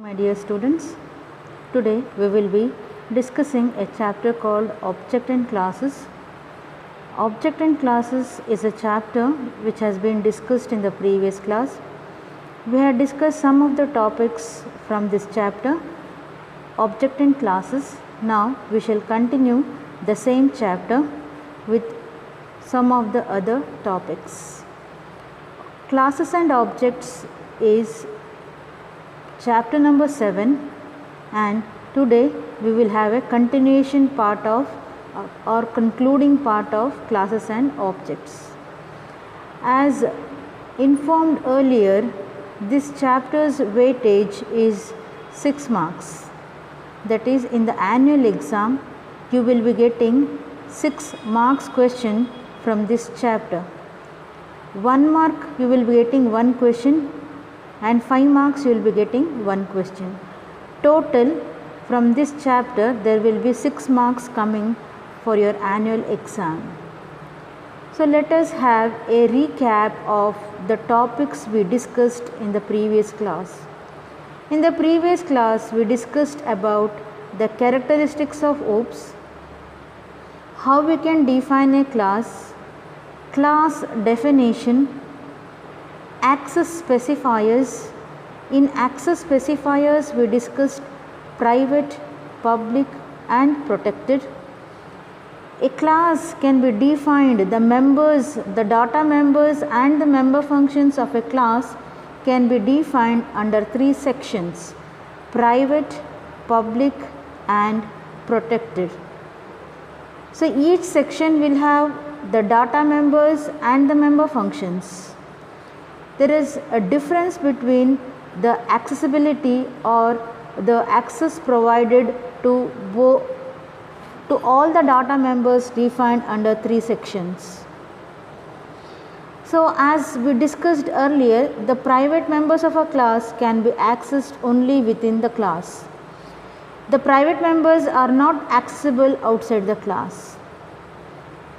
My dear students, today we will be discussing a chapter called Object and Classes. Object and Classes is a chapter which has been discussed in the previous class. We had discussed some of the topics from this chapter, Object and Classes. Now we shall continue the same chapter with some of the other topics. Classes and Objects is chapter number 7, and today we will have a continuation part of or concluding part of classes and objects. As informed earlier, this chapter's weightage is 6 marks. That is, in the annual exam you will be getting 6 marks question from this chapter. 1 mark you will be getting 1 question and 5 marks you will be getting 1 question. Total from this chapter there will be 6 marks coming for your annual exam. So let us have a recap of the topics we discussed in the previous class. In the previous class we discussed about the characteristics of OOPS, how we can define a class, class definition, access specifiers. In access specifiers we discussed private, public and protected. A class can be defined, the members, the data members and the member functions of a class can be defined under 3 sections: private, public and protected. So each section will have the data members and the member functions. There is a difference between the accessibility or the access provided to all the data members defined under 3 sections. So as we discussed earlier, the private members of a class can be accessed only within the class. The private members are not accessible outside the class.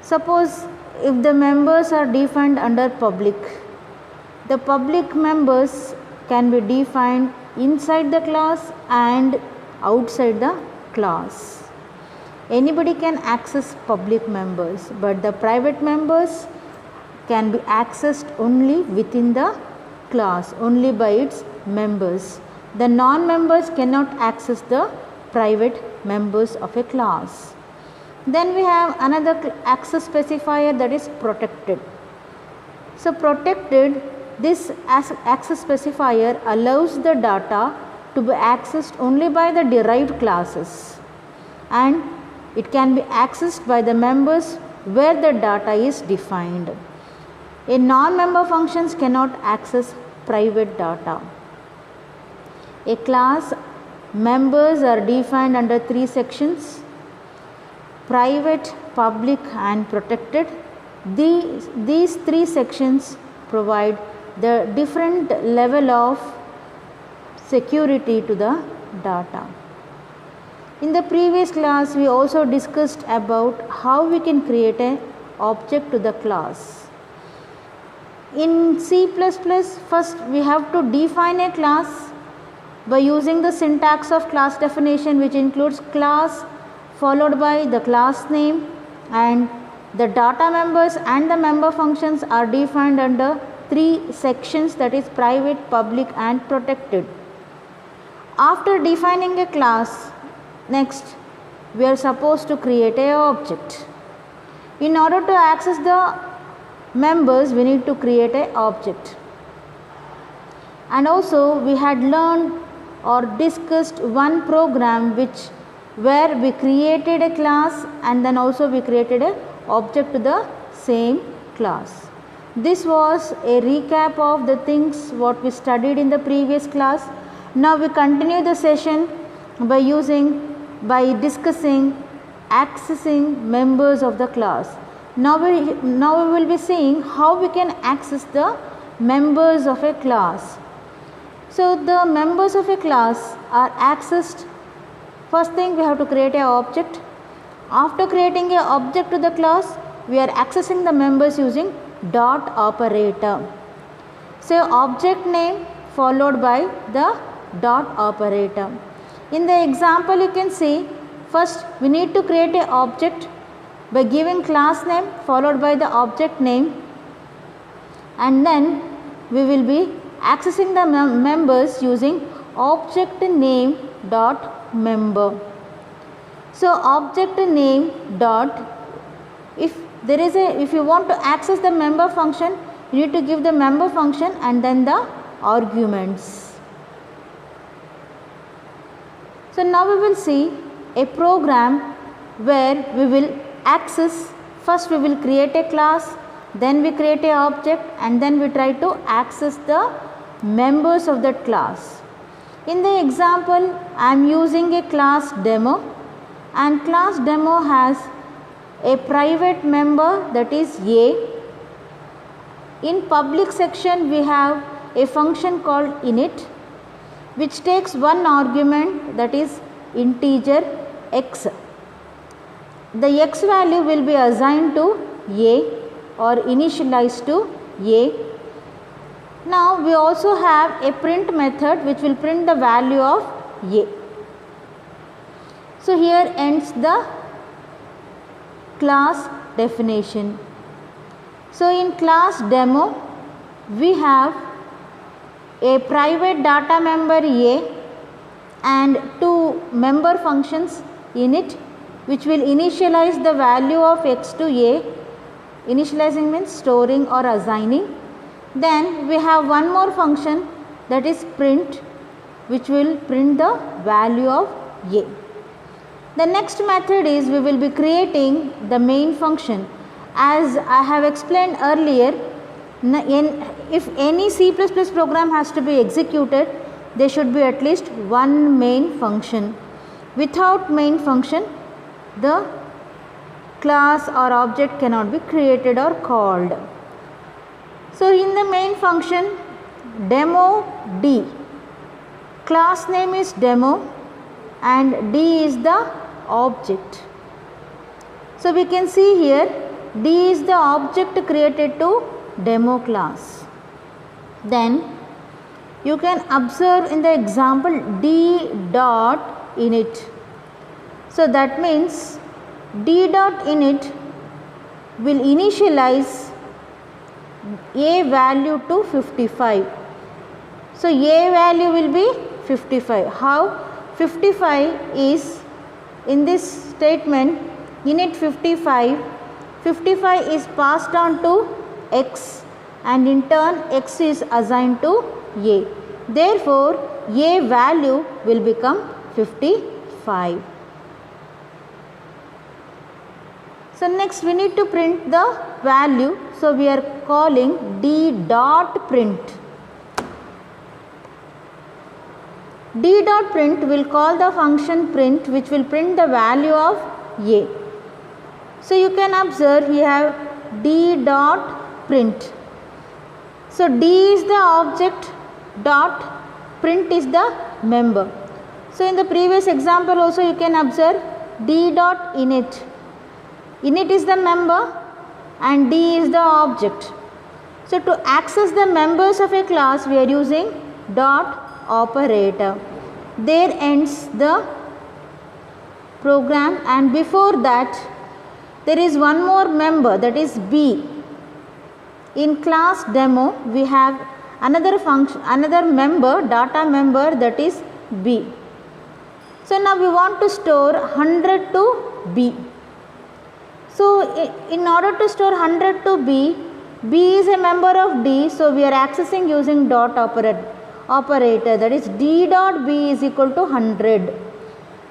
Suppose if the members are defined under public, the public members can be defined inside the class and outside the class. Anybody can access public members, but the private members can be accessed only within the class, only by its members. The non-members cannot access the private members of a class. Then we have another access specifier, that is protected. So protected, this access specifier allows the data to be accessed only by the derived classes, and it can be accessed by the members where the data is defined. A non-member functions cannot access private data. A class members are defined under 3 sections: private, public and protected. These 3 sections provide the different level of security to the data. In the previous class we also discussed about how we can create an object to the class. In C++, first we have to define a class by using the syntax of class definition, which includes class followed by the class name, and the data members and the member functions are defined under 3 sections, that is private, public and protected. After defining a class, next we are supposed to create an object. In order to access the members we need to create an object. And also we had learned or discussed one program where we created a class and then also we created an object to the same class. This was a recap of the things what we studied in the previous class. Now we continue the session by discussing accessing members of the class. Now we will be seeing how we can access the members of a class. So the members of a class are accessed. First thing, we have to create an object. After creating an object to the class, we are accessing the members using dot operator. So object name followed by the dot operator. In the example you can see, first we need to create a object by giving class name followed by the object name, and then we will be accessing the members using object name dot member. So object name dot, if you want to access the member function, you need to give the member function and then the arguments. So now we will see a program where we will access, first we will create a class, then we create a object, and then we try to access the members of that class. In the example I am using a class demo, and class demo has a private member, that is A. In public section we have a function called init, which takes one argument, that is integer x. The x value will be assigned to A or initialized to A. Now we also have a print method which will print the value of A. So here ends the class definition. So in class demo we have a private data member A and two member functions init, which will initialize the value of x to A. Initializing means storing or assigning. Then we have one more function, that is print, which will print the value of A. The next method is we will be creating the main function. As I have explained earlier, if any C++ program has to be executed, there should be at least one main function. Without main function, the class or object cannot be created or called. So in the main function demo D, class name is demo and D is the object. So we can see here D is the object created to demo class. Then you can observe in the example D dot init. So that means D dot init will initialize A value to 55. So A value will be 55. How? 55 is in this statement init 55. 55 is passed on to x and in turn x is assigned to A. Therefore, A value will become 55. So next we need to print the value. So we are calling D dot print. D dot print will call the function print, which will print the value of A. So you can observe we have D dot print. So D is the object, dot print is the member. So in the previous example also you can observe D dot init. Init is the member and D is the object. So to access the members of a class we are using dot operator. There ends the program, and before that there is one more member, that is B. In class demo we have another function, another member, data member, that is B. So now we want to store 100 to B. So in order to store 100 to B, B is a member of D, so we are accessing using dot operator, that is D dot B is equal to 100.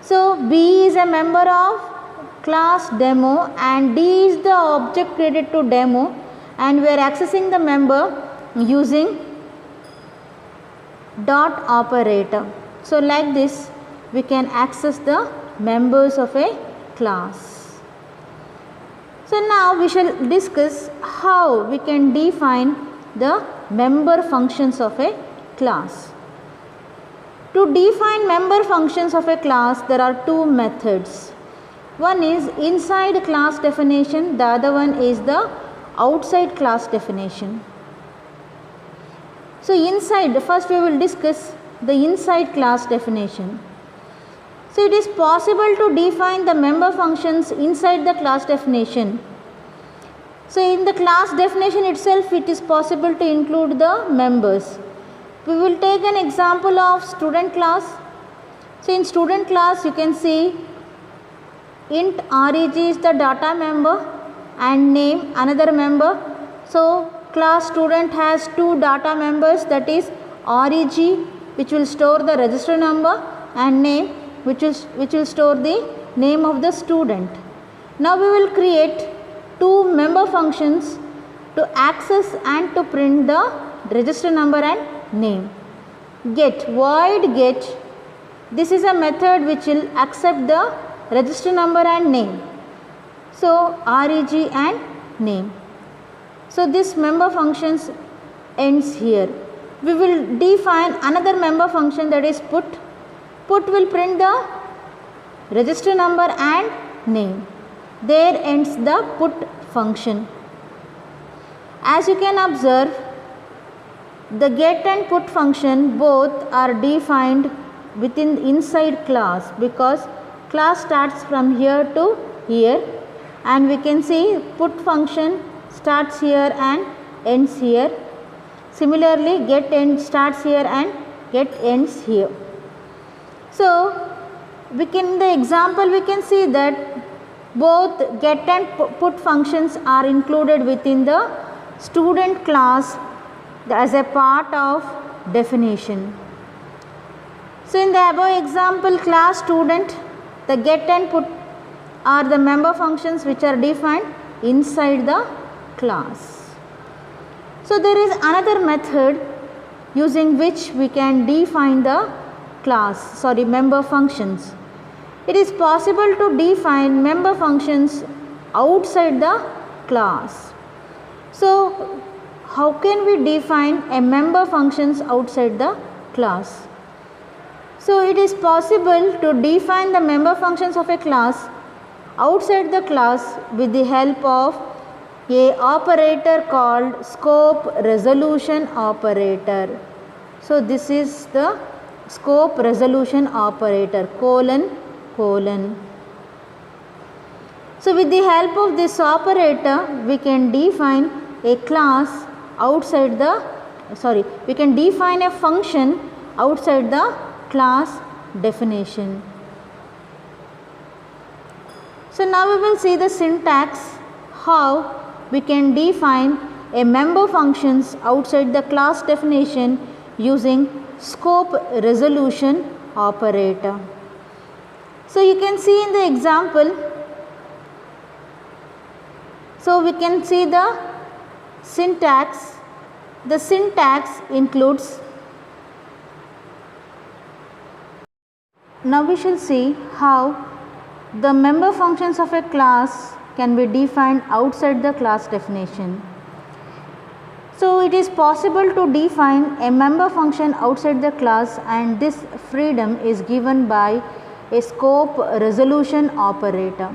So B is a member of class demo and D is the object created to demo, and we are accessing the member using dot operator. So like this we can access the members of a class. So now we shall discuss how we can define the member functions of a class. To define member functions of a class there are two methods. One is inside class definition, the other one is the outside class definition. So inside, first we will discuss the inside class definition. So it is possible to define the member functions inside the class definition. So in the class definition itself, it is possible to include the members. We will take an example of student class. So in student class, you can see int reg is the data member and name another member. So class student has two data members, that is reg, which will store the register number, and name, which will store the name of the student. Now we will create two member functions to access and to print the register number and name. Get, void get, this is a method which will accept the register number and name. So reg and name. So this member functions ends here. We will define another member function, that is put. Put will print the register number and name. There ends the put function. As you can observe, the get and put function both are defined within inside class, because class starts from here to here, and we can see put function starts here and ends here. Similarly, get end starts here and get ends here. So we can, in the example we can see that both get and put functions are included within the student class as a part of definition. So in the above example, class student, the get and put are the member functions which are defined inside the class. So there is another method using which we can define the member functions. It is possible to define member functions outside the class. So how can we define a member functions outside the class? So it is possible to define the member functions of a class outside the class with the help of a operator called scope resolution operator. So this is the scope resolution operator, colon. So with the help of this operator, we can define a class outside the, we can define a function outside the class definition. So now we will see the syntax, how we can define a member functions outside the class definition using scope resolution operator. So you can see in the example, so we can see the syntax. The syntax includes, now we shall see how the member functions of a class can be defined outside the class definition. So it is possible to define a member function outside the class, and this freedom is given by a scope resolution operator.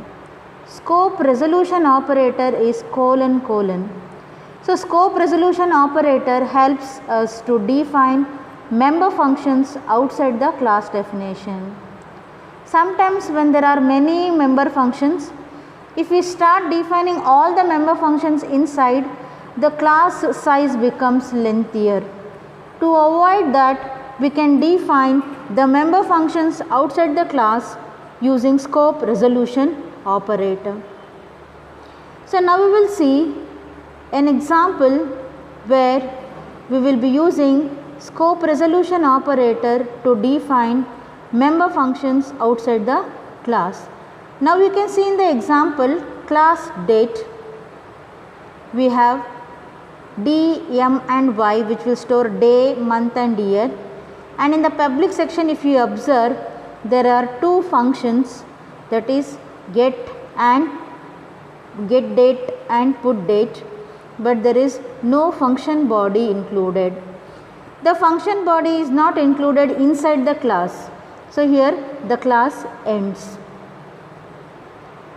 Scope resolution operator is colon. So scope resolution operator helps us to define member functions outside the class definition. Sometimes when there are many member functions, if we start defining all the member functions inside, the class size becomes lengthier. To avoid that, we can define the member functions outside the class using scope resolution operator. So now we will see an example where we will be using scope resolution operator to define member functions outside the class. Now you can see in the example class date, we have D, M and Y, which will store day, month and year. And in the public section, if you observe, there are two functions, that is get date and put date, but there is no function body included. The function body is not included inside the class. So here the class ends.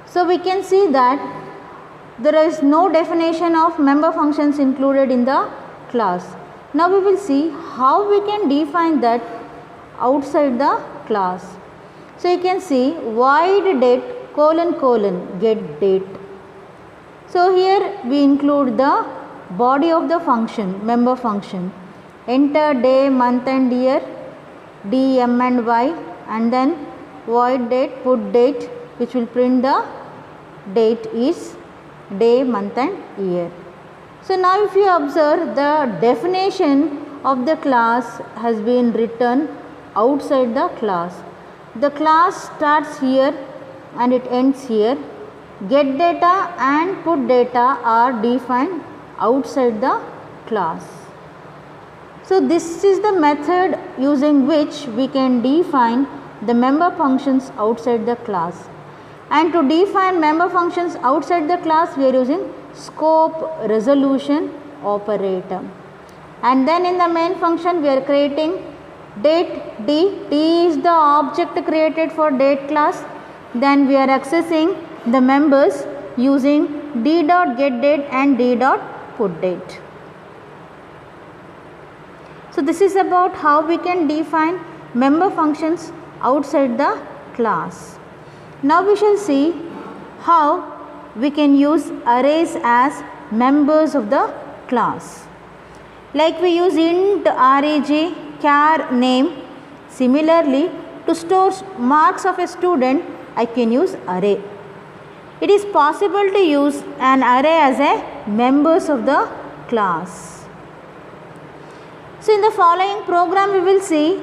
So we can see that there is no definition of member functions included in the class. Now we will see how we can define that outside the class. So you can see void date colon get date. So here we include the body of the function, member function. Enter day, month and year, D, M and Y, and then void date, put date, which will print the date is day, month and year. So now if you observe, the definition of the class has been written outside the class. The class starts here and it ends here. Get data and put data are defined outside the class. So this is the method using which we can define the member functions outside the class. And to define member functions outside the class, we are using scope resolution operator. And then in the main function we are creating date D. D is the object created for date class. Then we are accessing the members using D dot get date and D dot put date. So this is about how we can define member functions outside the class. Now we shall see how we can use arrays as members of the class. Like we use int reg char name. Similarly, to store marks of a student, I can use array. It is possible to use an array as a members of the class. So in the following program we will see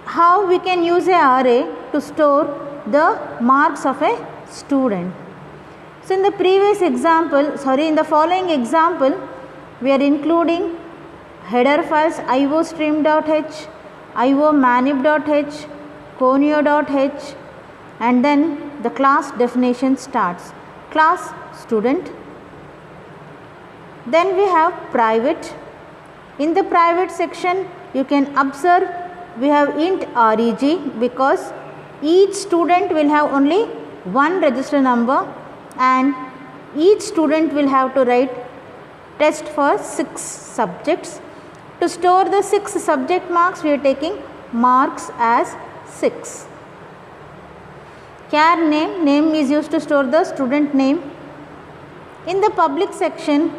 how we can use an array to store the marks of a student. So in the in the following example, we are including header files iostream.h, iomanip.h, conio.h, and then the class definition starts. Class student. Then we have private. In the private section, you can observe we have int reg because each student will have only one register number and each student will have to write test for 6 subjects. To store the 6 subject marks, we are taking marks as 6. Char name is used to store the student name. In the public section,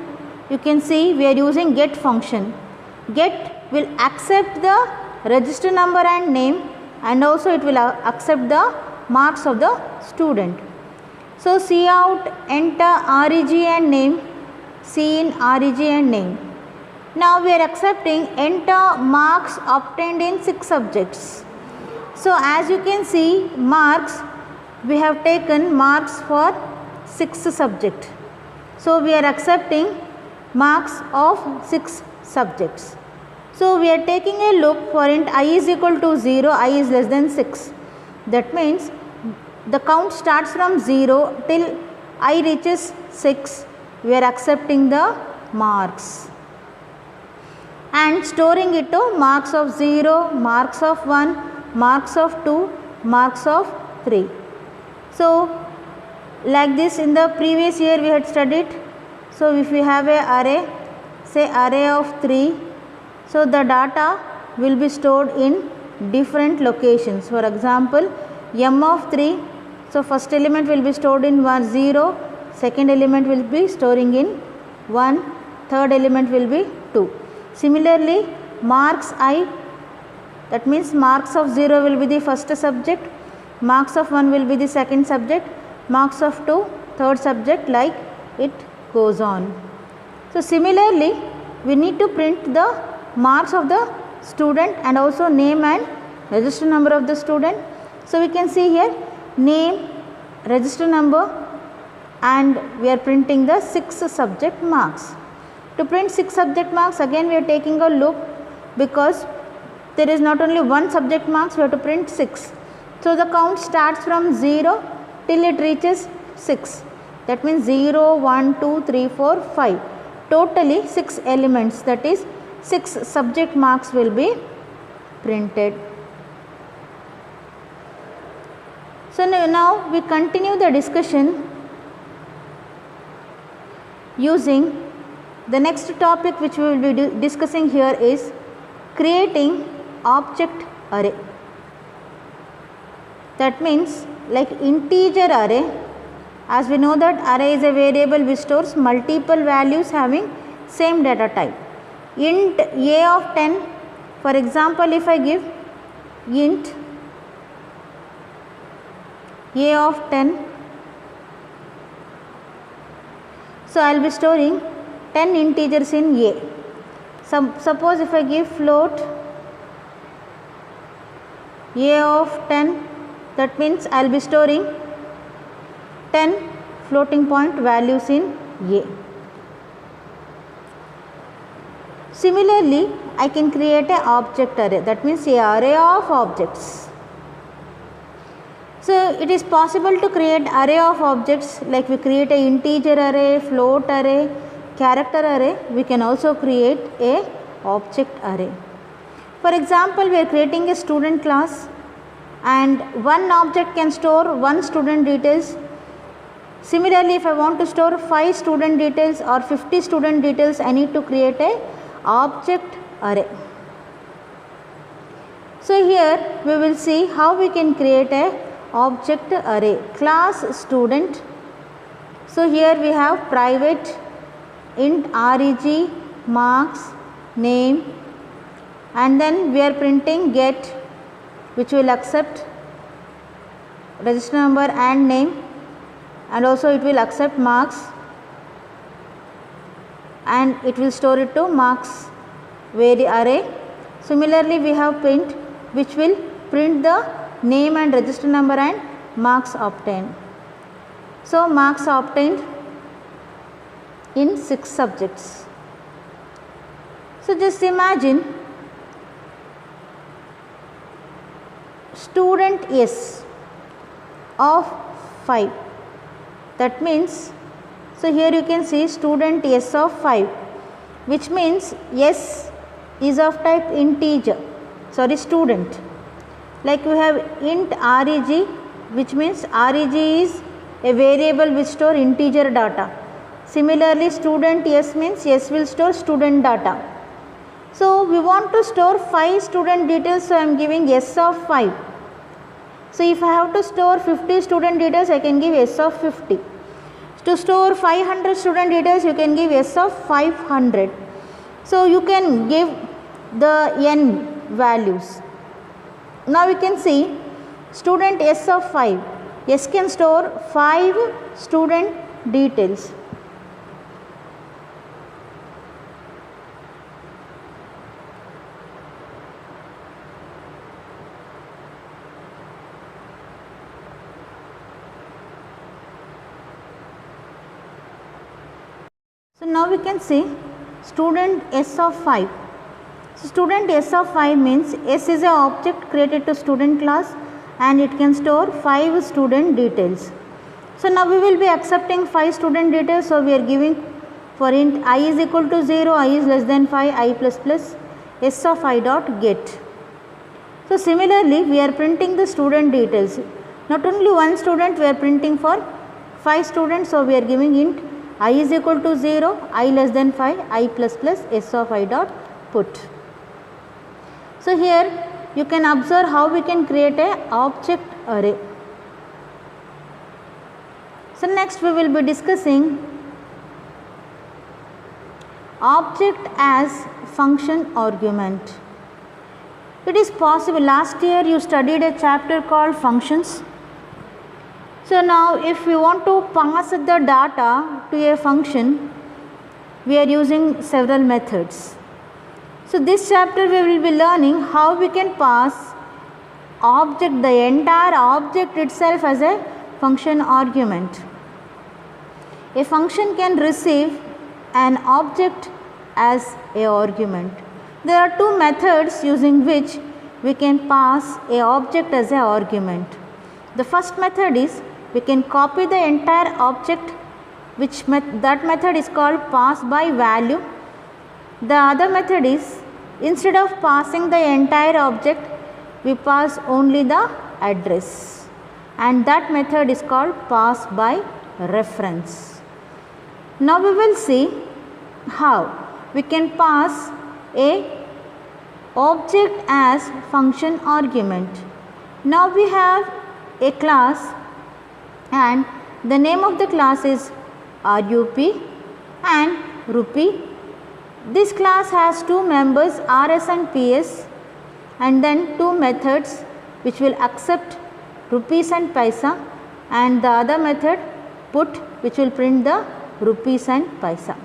you can see we are using get function. Get will accept the register number and name, and also it will accept the marks of the student. So cout enter reg and name, cin reg and name. Now we are accepting enter marks obtained in 6 subjects. So as you can see, marks, we have taken marks for 6 subjects. So we are accepting marks of 6 subjects. So we are taking a look for int I is equal to 0, I is less than 6. That means the count starts from 0 till I reaches 6. We are accepting the marks and storing it to marks of 0, marks of 1, marks of 2, marks of 3. So like this in the previous year we had studied. So if we have a array, say array of 3, so the data will be stored in different locations. For example, m of 3, so first element will be stored in 0, second element will be storing in 1, third element will be 2. Similarly, marks I, that means marks of 0 will be the first subject, marks of 1 will be the second subject, marks of 2 third subject, like it goes on. So similarly, we need to print the marks of the student and also name and register number of the student. So we can see here name, register number, and we are printing the 6 subject marks. To print 6 subject marks, again we are taking a look because there is not only one subject marks, we have to print 6. So the count starts from 0 till it reaches 6. That means 0, 1, 2, 3, 4, 5. Totally 6 elements, that is 6 subject marks will be printed. So now we continue the discussion using the next topic which we will be discussing here is creating object array. That means like integer array, as we know that array is a variable which stores multiple values having same data type. Int a of 10, for example, if I give int a of 10, so I will be storing 10 integers in a. Suppose if I give float a of 10, that means I will be storing 10 floating point values in a. Similarly, I can create an object array, that means an array of objects. So it is possible to create array of objects, like we create an integer array, float array, character array. We can also create a object array. For example, we are creating a student class and one object can store one student details. Similarly, if I want to store 5 student details or 50 student details, I need to create a object array. So here we will see how we can create a object array. Class student. So here we have private int reg marks name, and then we are printing get, which will accept register number and name, and also it will accept marks and it will store it to marks array. Similarly, we have print, which will print the name and register number and marks obtained. So marks obtained in 6 subjects. So just imagine student S of 5. That means, so here you can see student S of 5, which means S is of type integer, student. Like we have int reg, which means reg is a variable which store integer data. Similarly, student S means S will store student data. So we want to store 5 student details, so I am giving S of 5. So if I have to store 50 student details, I can give S of 50. To store 500 student details, you can give S of 500. So you can give the n values. Now we can see student S of 5. S can store 5 student details. So now we can see student S of 5. So student S of 5 means S is an object created to student class and it can store 5 student details. So now we will be accepting 5 student details. So we are giving for int I is equal to 0, I is less than 5, I plus plus S of I dot get. So similarly, we are printing the student details. Not only one student, we are printing for 5 students. So we are giving int I is equal to 0, I less than 5, I plus plus S of I dot put. So here you can observe how we can create a object array. So next we will be discussing object as function argument. It is possible, last year you studied a chapter called functions. So now if we want to pass the data to a function, we are using several methods. So this chapter we will be learning how we can pass object, the entire object itself as a function argument. A function can receive an object as a argument. There are 2 methods using which we can pass a object as a argument. The first method is we can copy the entire object, that method is called pass by value. The other method is instead of passing the entire object, we pass only the address, and that method is called pass by reference. Now we will see how we can pass a object as function argument. Now we have a class and the name of the class is RUP and rupee. This class has two members RS and PS and then two methods which will accept rupees and paisa, and the other method put which will print the rupees and paisa.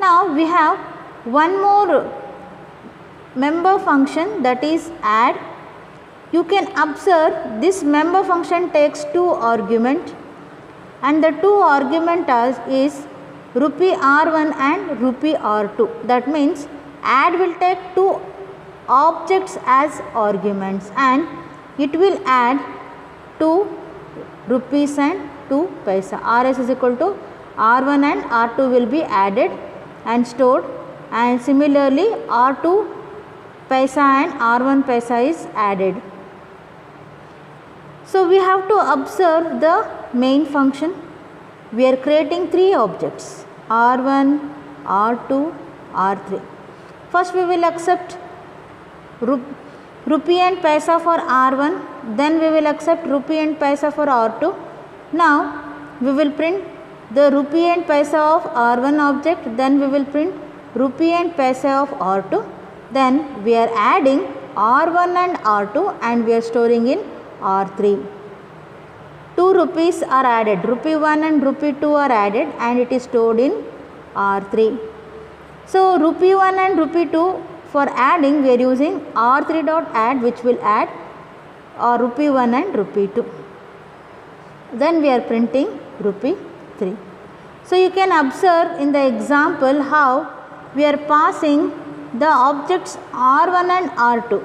Now we have one more member function, that is add. You can observe this member function takes two argument, and the two argument is rupee R1 and rupee R2. That means add will take two objects as arguments and it will add 2 rupees and 2 paisa. RS is equal to R1 and R2 will be added and stored, and similarly R2 paisa and R1 paisa is added. So we have to observe the main function. We are creating three objects R1, R2, R3. First we will accept rupee and paisa for R1, then we will accept rupee and paisa for R2. Now we will print the rupee and paisa of R1 object, then we will print rupee and paisa of R2. Then we are adding R1 and R2 and we are storing in R3. 2 rupees are added, rupee 1 and rupee 2 are added and it is stored in R3. So rupee 1 and rupee 2 for adding we are using R3 dot add, which will add rupee 1 and rupee 2. Then we are printing rupee 3. So you can observe in the example how we are passing the objects R1 and R2.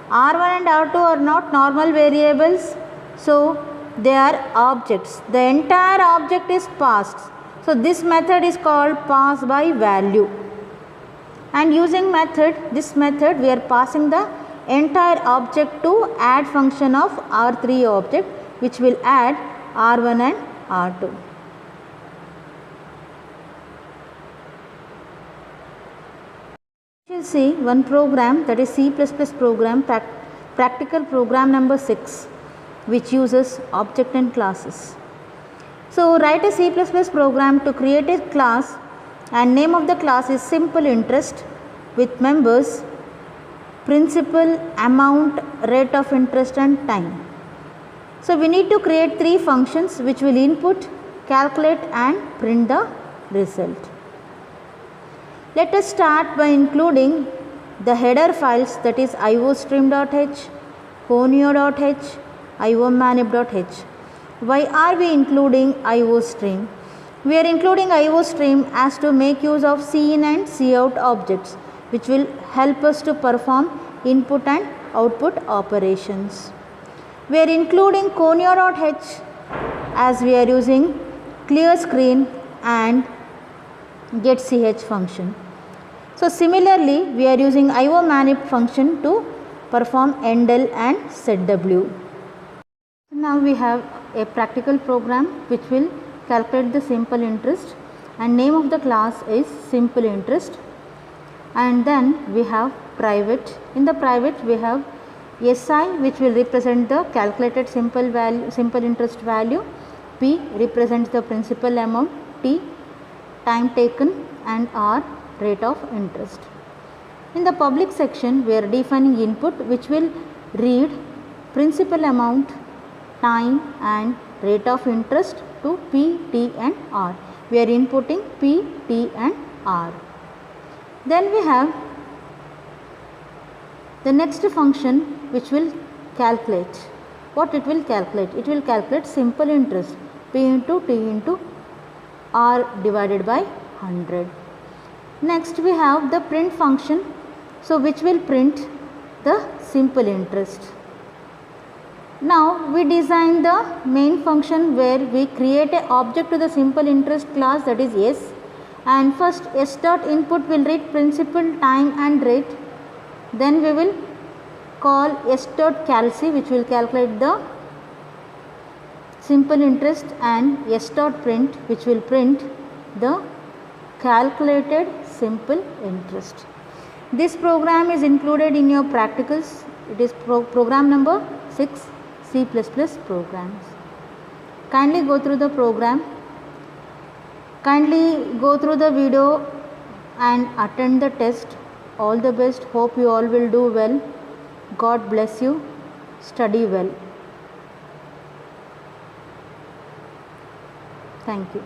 R1 and R2 are not normal variables, so they are objects. The entire object is passed. So this method is called pass by value. And using this method we are passing the entire object to add function of R3 object, which will add R1 and R2. You will see one program, that is C++ program, practical program number 6, which uses object and classes. So write a C++ program to create a class, and name of the class is simple interest with members principal, amount, rate of interest and time. So we need to create three functions which will input, calculate and print the result. Let us start by including the header files, that is iostream.h, conio.h, iomanip.h. Why are we including iostream? We are including iostream as to make use of cin and cout objects, which will help us to perform input and output operations. We are including conio.h as we are using clear screen and getch function. So similarly we are using iomanip function to perform endl and setw. Now we have a practical program which will calculate the simple interest, and name of the class is simple interest. And then we have private. In the private we have SI, which will represent the calculated simple interest value, P represents the principal amount, T time taken and R rate of interest. In the public section we are defining input which will read principal amount, time and rate of interest to P, T and R. We are inputting P, T and R. Then we have the next function which will calculate. What it will calculate? It will calculate simple interest, P into T into R divided by 100. Next we have the print function, so which will print the simple interest. Now we design the main function where we create an object to the simple interest class, that is S, and first S dot input will read principal, time and rate. Then we will call S dot calc, which will calculate the simple interest, and S dot print, which will print the calculated simple interest. This program is included in your practicals. It is program number 6, C++ programs. Kindly go through the program. Kindly go through the video and attend the test. All the best. Hope you all will do well. God bless you. Study well. Thank you.